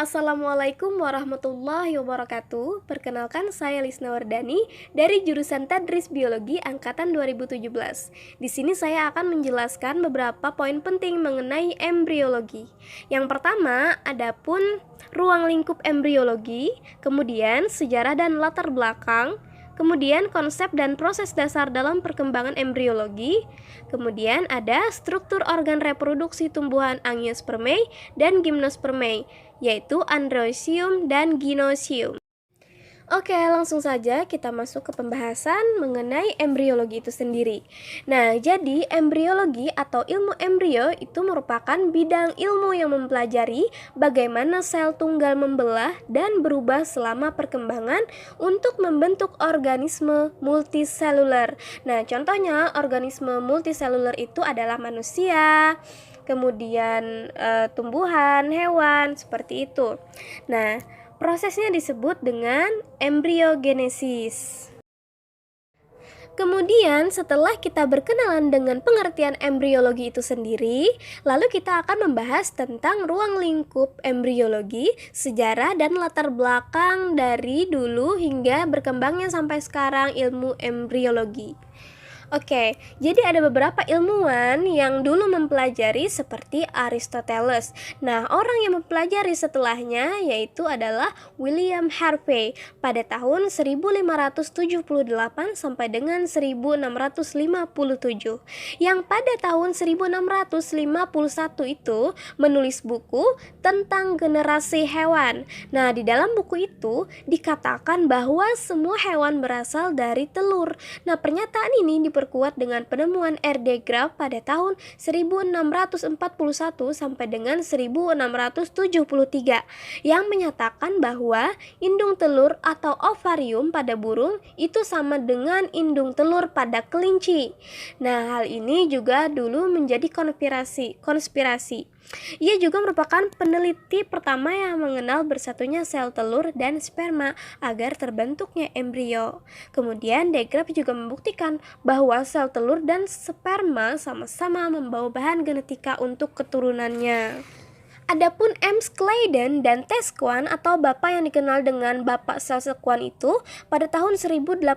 Assalamualaikum warahmatullahi wabarakatuh. Perkenalkan, saya Lisna Wardani dari jurusan Tadris Biologi angkatan 2017. Di sini saya akan menjelaskan beberapa poin penting mengenai embriologi. Yang pertama, adapun ruang lingkup embriologi, kemudian sejarah dan latar belakang, kemudian konsep dan proses dasar dalam perkembangan embriologi, kemudian ada struktur organ reproduksi tumbuhan angiospermae dan gymnospermae, yaitu androcium dan gynoecium. Oke, langsung saja kita masuk ke pembahasan mengenai embriologi itu sendiri. Nah, jadi embriologi atau ilmu embrio itu merupakan bidang ilmu yang mempelajari bagaimana sel tunggal membelah dan berubah selama perkembangan untuk membentuk organisme multiseluler. Nah, contohnya organisme multiseluler itu adalah manusia, kemudian tumbuhan, hewan, seperti itu. Nah, prosesnya disebut dengan embriogenesis. Kemudian setelah kita berkenalan dengan pengertian embriologi itu sendiri, lalu kita akan membahas tentang ruang lingkup embriologi, sejarah dan latar belakang dari dulu hingga berkembangnya sampai sekarang ilmu embriologi. Oke, jadi ada beberapa ilmuwan yang dulu mempelajari seperti Aristoteles. Nah, orang yang mempelajari setelahnya yaitu adalah William Harvey pada tahun 1578 sampai dengan 1657. Yang pada tahun 1651 itu menulis buku tentang generasi hewan. Nah, di dalam buku itu dikatakan bahwa semua hewan berasal dari telur. Nah, pernyataan ini diperkuat dengan penemuan R.D. Graaf pada tahun 1641 sampai dengan 1673 yang menyatakan bahwa indung telur atau ovarium pada burung itu sama dengan indung telur pada kelinci. Nah, hal ini juga dulu menjadi konspirasi. Ia juga merupakan peneliti pertama yang mengenal bersatunya sel telur dan sperma agar terbentuknya embrio. Kemudian de Graaf juga membuktikan bahwa sel telur dan sperma sama-sama membawa bahan genetika untuk keturunannya. Adapun M. Claydon dan T. Swan atau bapak yang dikenal dengan bapak sel sekuan itu pada tahun 1839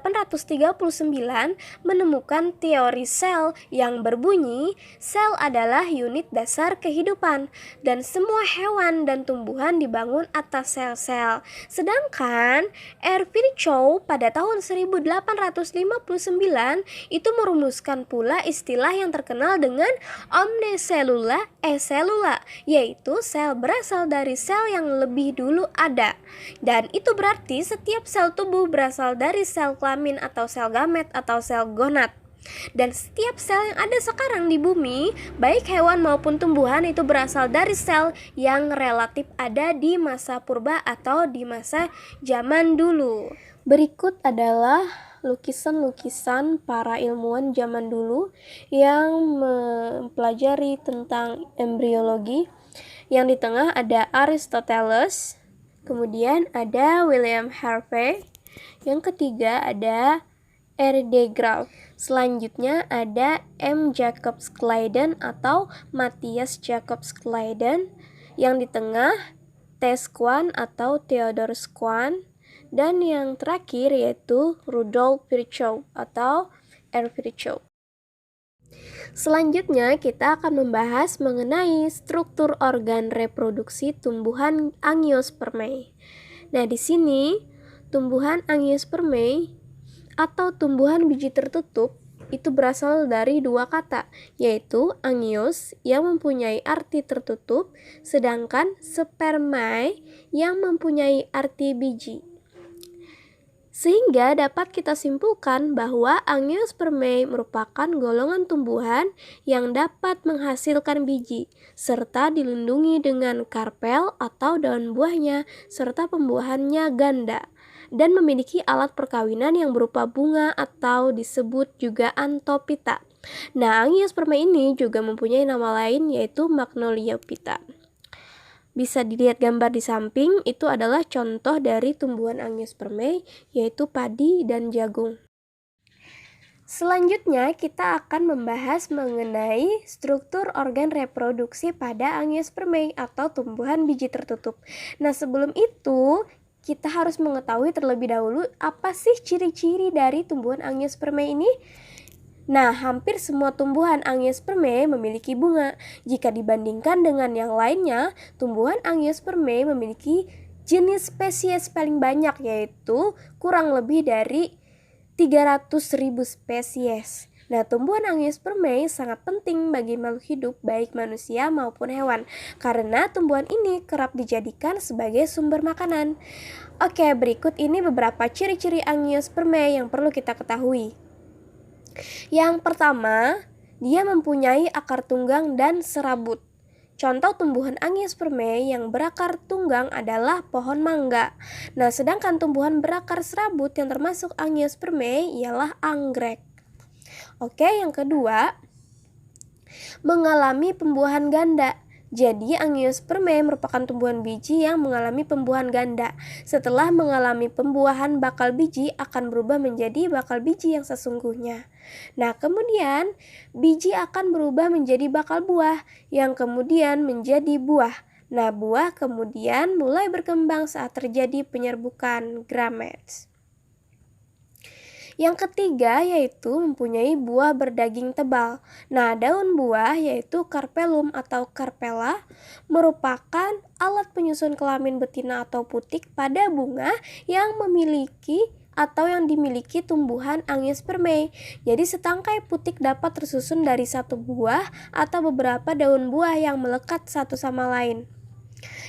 menemukan teori sel yang berbunyi sel adalah unit dasar kehidupan dan semua hewan dan tumbuhan dibangun atas sel-sel. Sedangkan R. Virchow pada tahun 1859 itu merumuskan pula istilah yang terkenal dengan omnicellular ecellular, yaitu sel berasal dari sel yang lebih dulu ada. Dan itu berarti setiap sel tubuh berasal dari sel kelamin atau sel gamet atau sel gonad. Dan setiap sel yang ada sekarang di bumi, baik hewan maupun tumbuhan, itu berasal dari sel yang relatif ada di masa purba atau di masa zaman dulu. Berikut adalah lukisan-lukisan para ilmuwan zaman dulu yang mempelajari tentang embriologi. Yang di tengah ada Aristoteles, kemudian ada William Harvey, yang ketiga ada R.D. Graaf. Selanjutnya ada M. Jacobs Claydon atau Matthias Jacobs Claydon, yang di tengah T. Swan atau Theodor Swan, dan yang terakhir yaitu Rudolf Virchow atau R. Virchow. Selanjutnya kita akan membahas mengenai struktur organ reproduksi tumbuhan angiospermae. Nah, di sini tumbuhan angiospermae atau tumbuhan biji tertutup itu berasal dari dua kata, yaitu angios yang mempunyai arti tertutup, sedangkan spermae yang mempunyai arti biji. Sehingga dapat kita simpulkan bahwa angiospermae merupakan golongan tumbuhan yang dapat menghasilkan biji, serta dilindungi dengan karpel atau daun buahnya, serta pembuahannya ganda, dan memiliki alat perkawinan yang berupa bunga atau disebut juga Anthophyta. Nah, angiospermae ini juga mempunyai nama lain yaitu Magnoliophyta. Bisa dilihat gambar di samping, itu adalah contoh dari tumbuhan angiospermae, yaitu padi dan jagung. Selanjutnya, kita akan membahas mengenai struktur organ reproduksi pada Angiospermae atau tumbuhan biji tertutup. Nah, sebelum itu, kita harus mengetahui terlebih dahulu apa sih ciri-ciri dari tumbuhan Angiospermae ini? Nah, hampir semua tumbuhan Angiospermae memiliki bunga. Jika dibandingkan dengan yang lainnya, tumbuhan Angiospermae memiliki jenis spesies paling banyak, yaitu kurang lebih dari 300.000 spesies. Nah, tumbuhan Angiospermae sangat penting bagi makhluk hidup baik manusia maupun hewan karena tumbuhan ini kerap dijadikan sebagai sumber makanan. Oke, berikut ini beberapa ciri-ciri Angiospermae yang perlu kita ketahui. Yang pertama, dia mempunyai akar tunggang dan serabut. Contoh tumbuhan Angiospermae yang berakar tunggang adalah pohon mangga. Nah, sedangkan tumbuhan berakar serabut yang termasuk Angiospermae ialah anggrek. Oke, yang kedua, mengalami pembuahan ganda. Jadi, Angiospermae merupakan tumbuhan biji yang mengalami pembuahan ganda. Setelah mengalami pembuahan, bakal biji akan berubah menjadi bakal biji yang sesungguhnya. Nah, kemudian biji akan berubah menjadi bakal buah, yang kemudian menjadi buah. Nah, buah kemudian mulai berkembang saat terjadi penyerbukan gametes. Yang ketiga yaitu mempunyai buah berdaging tebal. Nah, daun buah yaitu carpellum atau carpella merupakan alat penyusun kelamin betina atau putik pada bunga yang dimiliki tumbuhan Angiospermae. Jadi setangkai putik dapat tersusun dari satu buah atau beberapa daun buah yang melekat satu sama lain.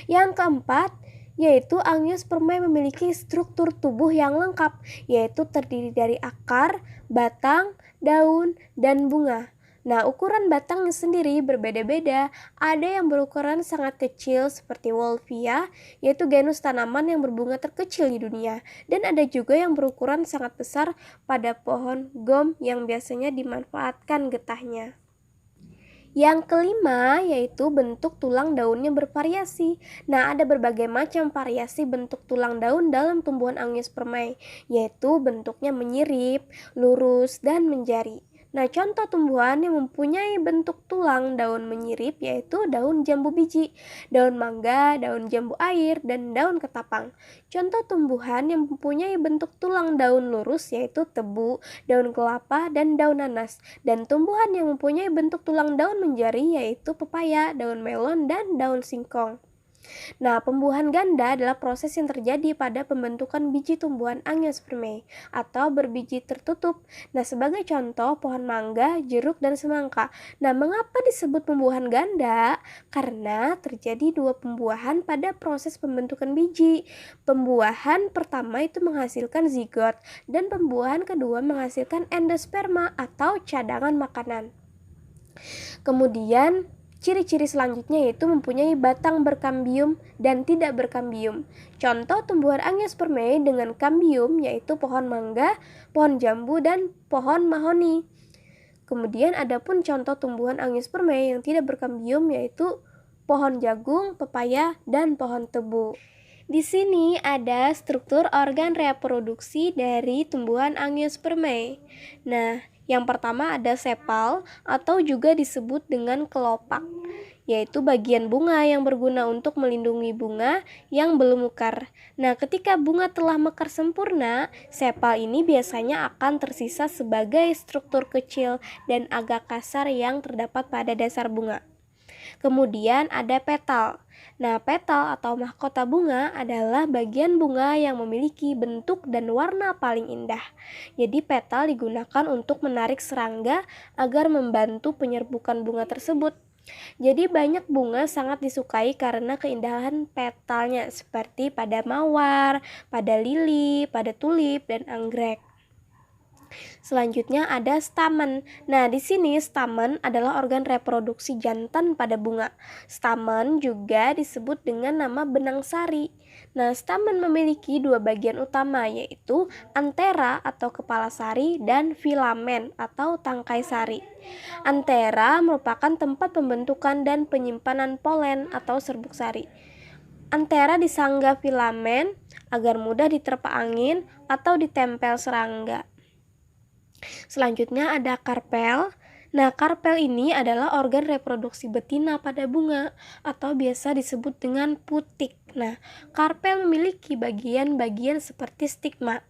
Yang keempat, yaitu Angiospermae memiliki struktur tubuh yang lengkap, yaitu terdiri dari akar, batang, daun, dan bunga. Nah, ukuran batangnya sendiri berbeda-beda. Ada yang berukuran sangat kecil seperti Wolffia, yaitu genus tanaman yang berbunga terkecil di dunia. Dan ada juga yang berukuran sangat besar pada pohon gom yang biasanya dimanfaatkan getahnya. Yang kelima yaitu bentuk tulang daunnya bervariasi. Nah, ada berbagai macam variasi bentuk tulang daun dalam tumbuhan Angiospermae, yaitu bentuknya menyirip, lurus, dan menjari. Nah, contoh tumbuhan yang mempunyai bentuk tulang daun menyirip yaitu daun jambu biji, daun mangga, daun jambu air, dan daun ketapang. Contoh tumbuhan yang mempunyai bentuk tulang daun lurus yaitu tebu, daun kelapa, dan daun nanas. Dan tumbuhan yang mempunyai bentuk tulang daun menjari yaitu pepaya, daun melon, dan daun singkong. Nah, pembuahan ganda adalah proses yang terjadi pada pembentukan biji tumbuhan Angiospermae atau berbiji tertutup. Nah, sebagai contoh pohon mangga, jeruk, dan semangka. Nah, mengapa disebut pembuahan ganda? Karena terjadi dua pembuahan pada proses pembentukan biji. Pembuahan pertama itu menghasilkan zigot dan pembuahan kedua menghasilkan endosperma atau cadangan makanan. Kemudian ciri-ciri selanjutnya yaitu mempunyai batang berkambium dan tidak berkambium. Contoh tumbuhan Angiospermae dengan kambium yaitu pohon mangga, pohon jambu, dan pohon mahoni. Kemudian ada pun contoh tumbuhan Angiospermae yang tidak berkambium yaitu pohon jagung, pepaya, dan pohon tebu. Di sini ada struktur organ reproduksi dari tumbuhan Angiospermae. Nah, yang pertama ada sepal atau juga disebut dengan kelopak, yaitu bagian bunga yang berguna untuk melindungi bunga yang belum mekar. Nah, ketika bunga telah mekar sempurna, sepal ini biasanya akan tersisa sebagai struktur kecil dan agak kasar yang terdapat pada dasar bunga. Kemudian ada petal. Nah, petal atau mahkota bunga adalah bagian bunga yang memiliki bentuk dan warna paling indah. Jadi petal digunakan untuk menarik serangga agar membantu penyerbukan bunga tersebut. Jadi banyak bunga sangat disukai karena keindahan petalnya seperti pada mawar, pada lili, pada tulip, dan anggrek. Selanjutnya ada stamen. Nah, di sini stamen adalah organ reproduksi jantan pada bunga. Stamen juga disebut dengan nama benang sari. Nah, stamen memiliki dua bagian utama yaitu antera atau kepala sari dan filamen atau tangkai sari. Antera merupakan tempat pembentukan dan penyimpanan polen atau serbuk sari. Antera disangga filamen agar mudah diterpa angin atau ditempel serangga. Selanjutnya ada karpel. Nah, karpel ini adalah organ reproduksi betina pada bunga atau biasa disebut dengan putik. Nah, karpel memiliki bagian-bagian seperti stigma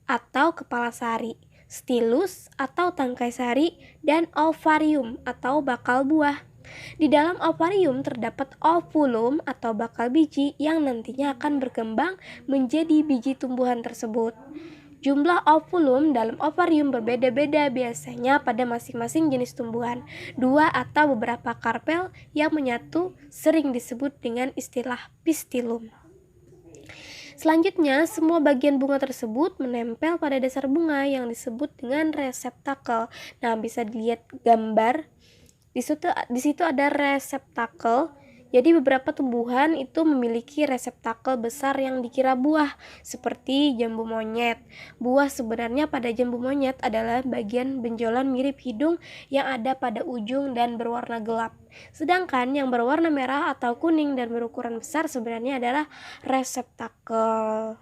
atau kepala sari, stilus atau tangkai sari, dan ovarium atau bakal buah. Di dalam ovarium terdapat ovulum atau bakal biji yang nantinya akan berkembang menjadi biji tumbuhan tersebut. Jumlah ovulum dalam ovarium berbeda-beda biasanya pada masing-masing jenis tumbuhan. Dua atau beberapa karpel yang menyatu sering disebut dengan istilah pistilum. Selanjutnya, semua bagian bunga tersebut menempel pada dasar bunga yang disebut dengan reseptakel. Nah, bisa dilihat gambar. Di situ ada reseptakel. Jadi beberapa tumbuhan itu memiliki reseptakel besar yang dikira buah, seperti jambu monyet. Buah sebenarnya pada jambu monyet adalah bagian benjolan mirip hidung yang ada pada ujung dan berwarna gelap. Sedangkan yang berwarna merah atau kuning dan berukuran besar sebenarnya adalah reseptakel.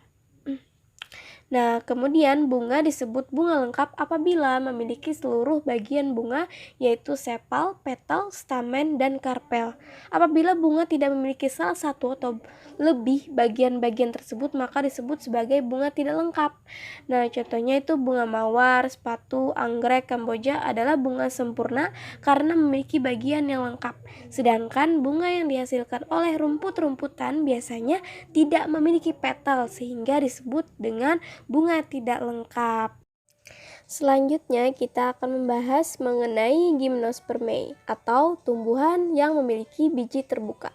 Nah, kemudian bunga disebut bunga lengkap apabila memiliki seluruh bagian bunga, yaitu sepal, petal, stamen, dan karpel. Apabila bunga tidak memiliki salah satu atau lebih bagian-bagian tersebut, maka disebut sebagai bunga tidak lengkap. Nah, contohnya itu bunga mawar, sepatu, anggrek, kamboja adalah bunga sempurna karena memiliki bagian yang lengkap. Sedangkan bunga yang dihasilkan oleh rumput-rumputan biasanya tidak memiliki petal sehingga disebut dengan bunga tidak lengkap. Selanjutnya kita akan membahas mengenai gimnospermae atau tumbuhan yang memiliki biji terbuka.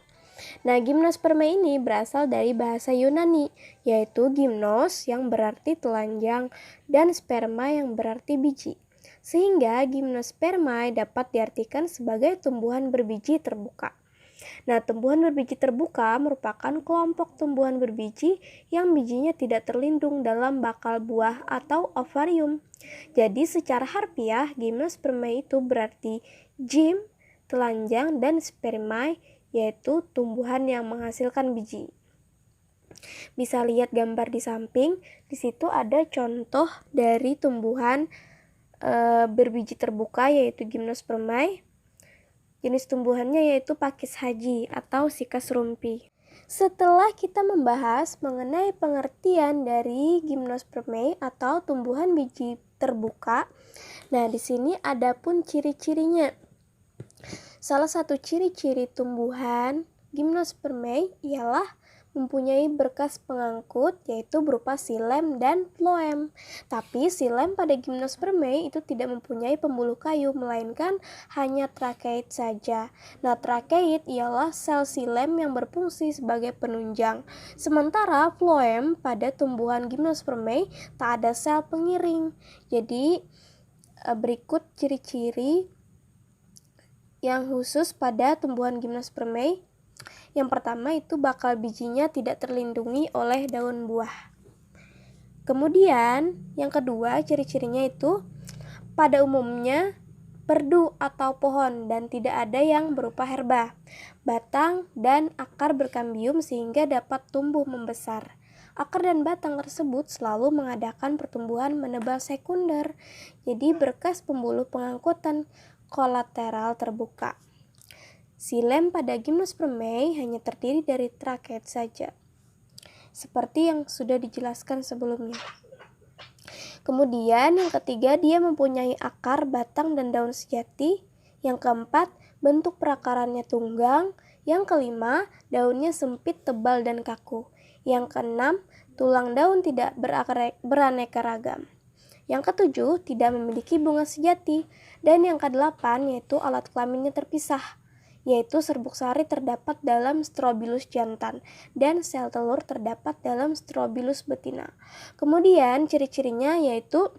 Nah, gimnospermae ini berasal dari bahasa Yunani, yaitu gimnos yang berarti telanjang dan sperma yang berarti biji. Sehingga gimnospermae dapat diartikan sebagai tumbuhan berbiji terbuka. Nah, tumbuhan berbiji terbuka merupakan kelompok tumbuhan berbiji yang bijinya tidak terlindung dalam bakal buah atau ovarium. Jadi secara harfiah, gimnospermae itu berarti gym, telanjang, dan spermae, yaitu tumbuhan yang menghasilkan biji. Bisa lihat gambar di samping, di situ ada contoh dari tumbuhan berbiji terbuka yaitu gimnospermae. Jenis tumbuhannya yaitu pakis haji atau sikas rumpi. Setelah kita membahas mengenai pengertian dari gimnospermae atau tumbuhan biji terbuka, nah di sini ada pun ciri-cirinya. Salah satu ciri-ciri tumbuhan gimnospermae ialah mempunyai berkas pengangkut yaitu berupa xilem dan phloem. Tapi xilem pada gimnospermae itu tidak mempunyai pembuluh kayu melainkan hanya trakeit saja. Nah, trakeit ialah sel xilem yang berfungsi sebagai penunjang. Sementara phloem pada tumbuhan gimnospermae tak ada sel pengiring. Jadi berikut ciri-ciri yang khusus pada tumbuhan gimnospermae. Yang pertama itu bakal bijinya tidak terlindungi oleh daun buah. Kemudian yang kedua ciri-cirinya itu pada umumnya perdu atau pohon dan tidak ada yang berupa herba. Batang dan akar berkambium sehingga dapat tumbuh membesar. Akar dan batang tersebut selalu mengadakan pertumbuhan menebal sekunder. Jadi berkas pembuluh pengangkutan kolateral terbuka. Xilem pada gimnospermae hanya terdiri dari trakeit saja, seperti yang sudah dijelaskan sebelumnya. Kemudian yang ketiga, dia mempunyai akar, batang, dan daun sejati. Yang keempat, bentuk perakarannya tunggang. Yang kelima, daunnya sempit, tebal, dan kaku. Yang keenam, tulang daun tidak beraneka ragam. Yang ketujuh, tidak memiliki bunga sejati. Dan yang kedelapan, yaitu alat kelaminnya terpisah, yaitu serbuk sari terdapat dalam strobilus jantan dan sel telur terdapat dalam strobilus betina. Kemudian ciri-cirinya yaitu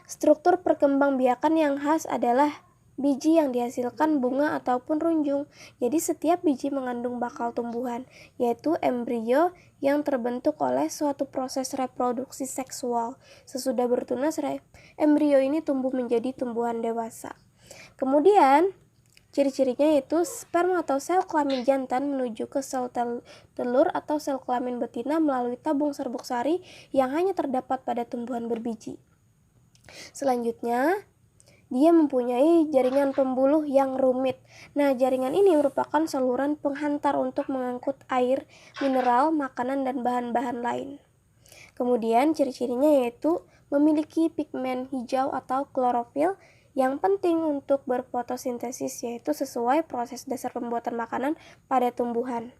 struktur perkembangbiakan yang khas adalah biji yang dihasilkan bunga ataupun runjung. Jadi setiap biji mengandung bakal tumbuhan, yaitu embrio yang terbentuk oleh suatu proses reproduksi seksual. Sesudah bertunas, embrio ini tumbuh menjadi tumbuhan dewasa. Kemudian ciri-cirinya yaitu sperma atau sel kelamin jantan menuju ke sel telur atau sel kelamin betina melalui tabung serbuk sari yang hanya terdapat pada tumbuhan berbiji. Selanjutnya, dia mempunyai jaringan pembuluh yang rumit. Nah, jaringan ini merupakan saluran penghantar untuk mengangkut air, mineral, makanan, dan bahan-bahan lain. Kemudian, ciri-cirinya yaitu memiliki pigmen hijau atau klorofil yang penting untuk berfotosintesis, yaitu sesuai proses dasar pembuatan makanan pada tumbuhan.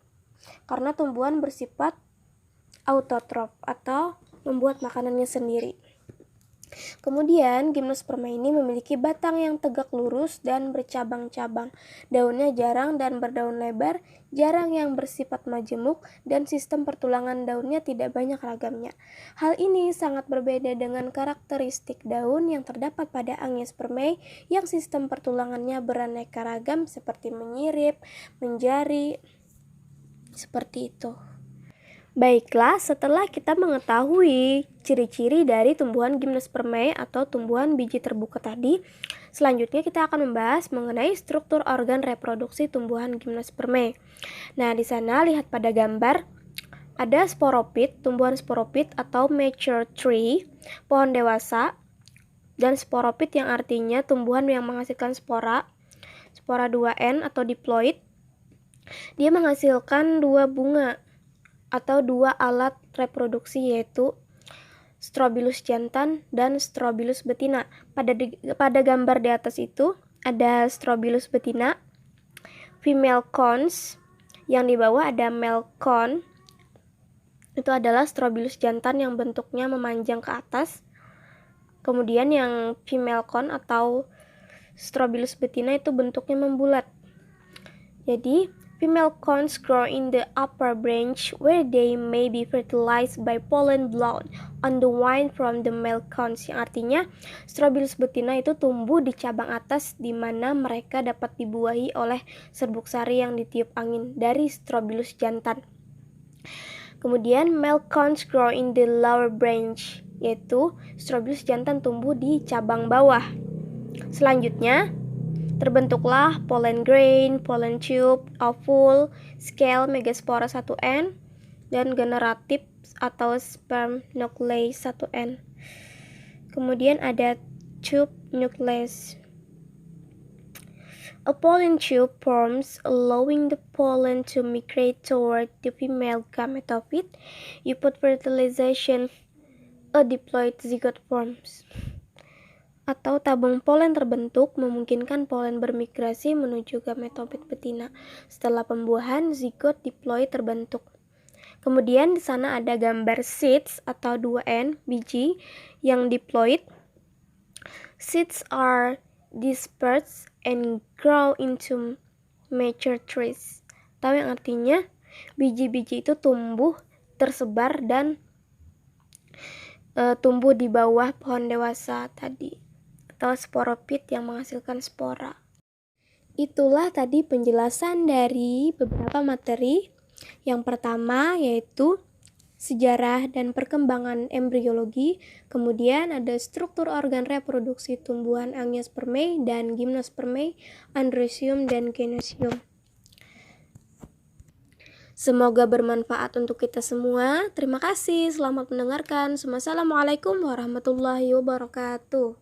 Karena tumbuhan bersifat autotrof atau membuat makanannya sendiri. Kemudian, Gymnosperma ini memiliki batang yang tegak lurus dan bercabang-cabang. Daunnya jarang dan berdaun lebar, jarang yang bersifat majemuk, dan sistem pertulangan daunnya tidak banyak ragamnya. Hal ini sangat berbeda dengan karakteristik daun yang terdapat pada Angiospermae yang sistem pertulangannya beraneka ragam seperti menyirip, menjari, seperti itu. Baiklah, setelah kita mengetahui ciri-ciri dari tumbuhan Gymnospermae atau tumbuhan biji terbuka tadi, selanjutnya kita akan membahas mengenai struktur organ reproduksi tumbuhan Gymnospermae. Nah, di sana lihat pada gambar ada sporopit, tumbuhan sporopit atau mature tree, pohon dewasa, dan sporopit yang artinya tumbuhan yang menghasilkan spora 2N atau diploid. Dia menghasilkan 2 bunga atau 2 alat reproduksi, yaitu Strobilus jantan dan Strobilus betina. Pada gambar di atas itu ada Strobilus betina, female cones, yang di bawah ada male cone. Itu adalah Strobilus jantan yang bentuknya memanjang ke atas. Kemudian yang female cone atau Strobilus betina itu bentuknya membulat. Jadi female cones grow in the upper branch where they may be fertilized by pollen blown on the wine from the male cones, yang artinya Strobilus betina itu tumbuh di cabang atas di mana mereka dapat dibuahi oleh serbuk sari yang ditiup angin dari Strobilus jantan. Kemudian male cones grow in the lower branch, yaitu Strobilus jantan tumbuh di cabang bawah. Selanjutnya, terbentuklah pollen grain, pollen tube, ovule, scale, megaspora 1N, dan generatif atau sperm nucleus 1N. Kemudian ada tube nucleus. A pollen tube forms, allowing the pollen to migrate toward the female gametophyte. Upon fertilization, a diploid zygote forms. Atau tabung polen terbentuk, memungkinkan polen bermigrasi menuju gametofit betina. Setelah pembuahan, zigot diploid terbentuk. Kemudian di sana ada gambar seeds atau 2N, biji yang diploid. Seeds are dispersed and grow into mature trees. Tahu yang artinya biji-biji itu tumbuh, tersebar, dan tumbuh di bawah pohon dewasa tadi, atau sporopit yang menghasilkan spora. Itulah tadi penjelasan dari beberapa materi. Yang pertama yaitu sejarah dan perkembangan embriologi, kemudian ada struktur organ reproduksi tumbuhan Angiospermae dan Gymnospermae, Andrecium dan Cynocium. Semoga bermanfaat untuk kita semua. Terima kasih, selamat mendengarkan. Wassalamualaikum warahmatullahi wabarakatuh.